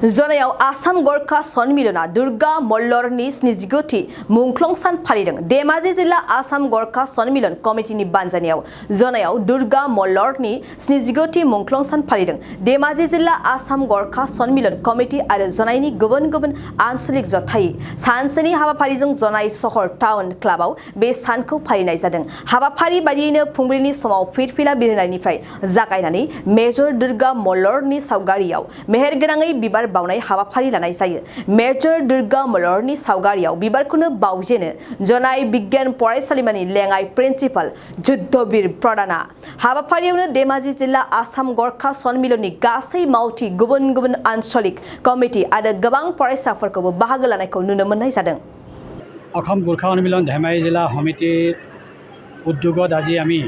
जनायाव आसाम गरखा सन्मिलना दुर्गा मल्लरनि 70थि मुंख्लं सान फालिदों। धेमाजि जिल्ला आसाम गरखा सन्मिलन कमिटिनि बानजायनायाव जनायाव दुर्गा मल्लरनि 70थि मुंख्लं सान फालिदों। धेमाजि जिल्ला आसाम गरखा सन्मिलन कमिटि आरो जनायनि गुबुन गुबुन आन्सलिक जथायि सानसेनि हाबाफारिजों जनाय सहर टाउन क्लाबाव बे सानखौ फालिनाय जादों। हाबाफारि बायदियैनो फुंबिलिनि समाव फिरफिला बिरहोनायनिफ्राय जागायनानै मेजर दुर्गा मल्लरनि सावगारियाव मेहेरगोनाङै बिबार बावनाय हाबाफारि लानाय जायो। मेजर दुर्गा मल्लरनि सावगारियाव बिबारखौनो बावजेनो जनाय बिगियान फरायसालिमानि लेङाइ प्रिन्सिपाल जुद्धवीर प्रधाना। हाबाफारियावनो धेमाजि जिल्ला आसाम गरखा सन्मिलननि गासै मावथि गुबुन गुबुन आन्सलिक कमिटि आरो गोबां फरायसाफोरखौबो बाहागो लानायखौ नुनो मोननाय जादों। অসম গোৰ্খা সন্মিলন ধেমাজি জিলা সমিতিৰ উদ্যোগত আজি আমি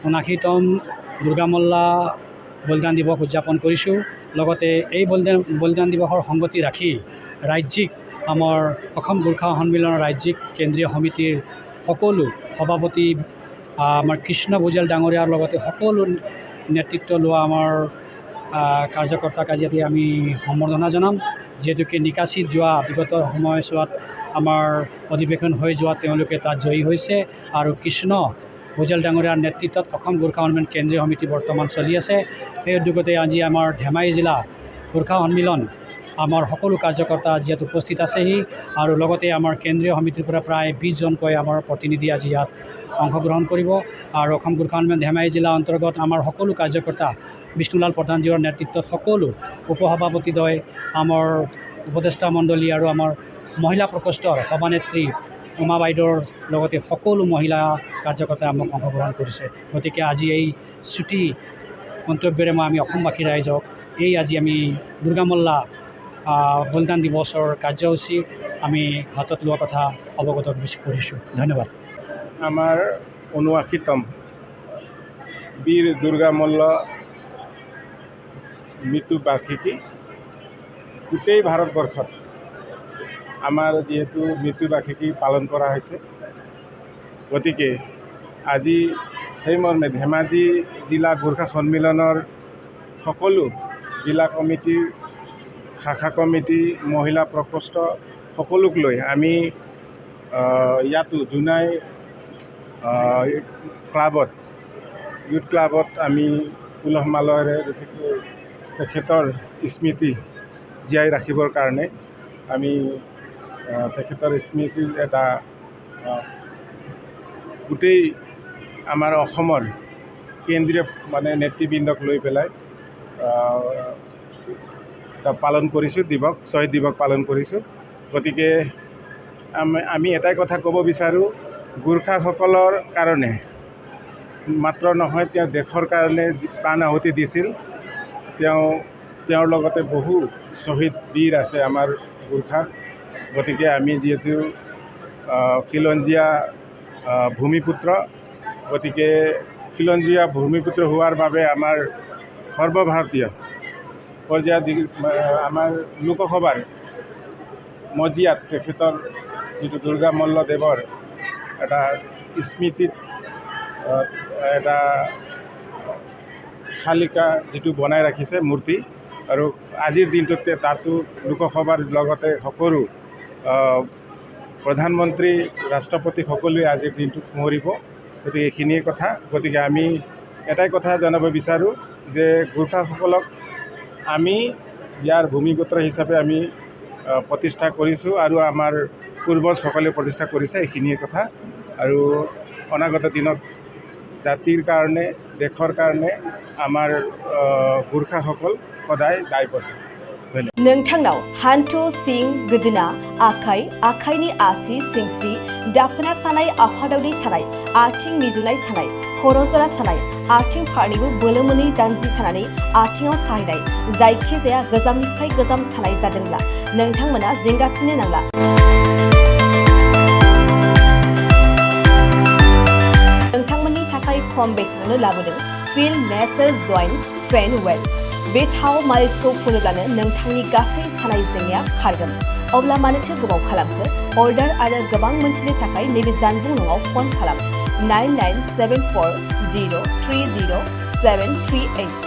৭৯তম দুৰ্গা মল্লা বলিদান দিৱস উদযাপন কৰিছোঁ। লগতে এই বলিদান দিৱসৰ সংগতি ৰাখি ৰাজ্যিক আমাৰ অসম গোৰ্খা সন্মিলনৰ ৰাজ্যিক কেন্দ্ৰীয় সমিতিৰ সকলো সভাপতি আমাৰ কৃষ্ণ ভুজেল ডাঙৰীয়াৰ লগতে সকলো নেতৃত্ব লোৱা আমাৰ কাৰ্যকৰ্তাক আজি আমি সম্বৰ্ধনা জনাম। যিহেতুকে নিকাশিত যোৱা বিগত সময়ছোৱাত আমাৰ অধিৱেশন হৈ যোৱা তেওঁলোকে তাত জয়ী হৈছে আৰু কৃষ্ণ ভুজেল ডাঙৰীয়াৰ নেতৃত্বত অসম গোৰ্খা সন্মিলন কেন্দ্ৰীয় সমিতি বৰ্তমান চলি আছে। এই উদ্যোগতে আজি আমাৰ ধেমাজি জিলা গোৰ্খা সন্মিলন আমাৰ সকলো কাৰ্যকৰ্তা আজি ইয়াত উপস্থিত আছেহি আৰু লগতে আমাৰ কেন্দ্ৰীয় সমিতিৰ পৰা প্ৰায় 20 জনকৈ আমাৰ প্ৰতিনিধি আজি ইয়াত অংশগ্ৰহণ কৰিব। আৰু অসম গোৰ্খা সন্মিলন ধেমাজি জিলা অন্তৰ্গত আমাৰ সকলো কাৰ্যকৰ্তা বিষ্ণুলাল প্ৰধানজীৰ নেতৃত্বত সকলো উপসভাপতিদ্বয় আমাৰ উপদেষ্টা মণ্ডলী আৰু আমাৰ মহিলা প্ৰকোষ্ঠৰ সভানেত্ৰী উমা বাইদেউৰ লগতে সকলো মহিলা কাৰ্যকৰ্তাই আমাক অংশগ্ৰহণ কৰিছে। গতিকে আজি এই ছুটি মন্তব্যৰে আমি অসমবাসী ৰাইজক এই আজি আমি দুৰ্গা মল্লা বলিদান দিৱসৰ কাৰ্যসূচী আমি হাতত লোৱা কথা অৱগত কৰিছোঁ। ধন্যবাদ। আমাৰ ৭৯তম বীৰ দুৰ্গা মল্ল মৃত্যু বাৰ্ষিকী গোটেই ভাৰতবৰ্ষত আমাৰ যিহেতু মৃত্যু বাৰ্ষিকী পালন কৰা হৈছে। গতিকে আজি সেই মৰ্মে ধেমাজি জিলা গোৰ্খা সন্মিলনৰ সকলো জিলা কমিটি শাখা কমিটি মহিলা প্ৰকোষ্ঠ সকলোক লৈ আমি ইয়াতো জোনাই ক্লাবত ইউথ ক্লাবত আমি উলহ মালহেৰে তেখেতৰ স্মৃতি জীয়াই ৰাখিবৰ কাৰণে আমি তেখেতৰ স্মৃতিৰ এটা গোটেই আমাৰ অসমৰ কেন্দ্ৰীয় নেতৃবৃন্দক লৈ পেলাই পালন কৰিছোঁ শ্বহীদ দিৱস পালন কৰিছোঁ। গতিকে আমি এটাই কথা ক'ব বিচাৰোঁ, গোৰ্খাসকলৰ কাৰণে মাত্ৰ নহয়, তেওঁ দেশৰ কাৰণে প্ৰাণ আহুতি দিছিল। তেওঁৰ লগতে বহু শ্বহীদ বীৰ আছে আমাৰ গোৰ্খাৰ। গতিকে আমি যিহেতু খিলঞ্জীয়া ভূমিপুত্ৰ, গতিকে খিলঞ্জীয়া ভূমিপুত্ৰ হোৱাৰ বাবে আমাৰ সৰ্বভাৰতীয় পৰ্যায়ত আমাৰ লোকসভাৰ মজিয়াত তেখেতৰ যিটো দুৰ্গা মল্লদেৱৰ এটা স্মৃতিত এটা শালিকা যিটো বনাই ৰাখিছে মূৰ্তি, আৰু আজিৰ দিনটোতে তাতো লোকসভাৰ লগতে সকলো প্ৰধানমন্ত্ৰী ৰাষ্ট্ৰপতি সকলোৱে আজিৰ দিনটোত মৰিব। গতিকে এইখিনিয়ে কথা। গতিকে আমি এটাই কথা জনাব বিচাৰোঁ যে গোৰ্খাসকলক আমি ইয়াৰ ভূমিপুত্ৰ হিচাপে আমি প্ৰতিষ্ঠা কৰিছোঁ আৰু আমাৰ পূৰ্বজসকলে প্ৰতিষ্ঠা কৰিছে। এইখিনিয়ে কথা। আৰু অনাগত দিনত জাতিৰ কাৰণে দেশৰ কাৰণে আমাৰ গোৰ্খাসকল সদায় দায়বদ্ধ। नोंथांनाव हान्थु सिं गोदोना आखाइनि आसि सिंस्रि दाफोना सानाय आफादावनि सानाय आथिं मिजुनाय सानाय खर' जरा सानाय आथिं फारनैबो बोलो मोनै जानजि सानानै आथिङाव साहैनाय जायखिजाया गोजामनिफ्राय गोजाम सानाय जादोंब्ला नोंथांमोना जिंगासिनो नांला। नोंथांमोननि थाखाय खम बेसेनावनो लाबोदों फिल नेचार जइन्ट पेन वेल। बे थाव मालिसखौ फुनोब्लानो नोंथांनि गासै सानाय जेंनाया खारगोन। अब्ला मानोथो गोबाव खालामखो? अर्डार आरो गोबां मोनथिनो थाखाय नैबे जानबुं नङाव फन खालाम 9974030738।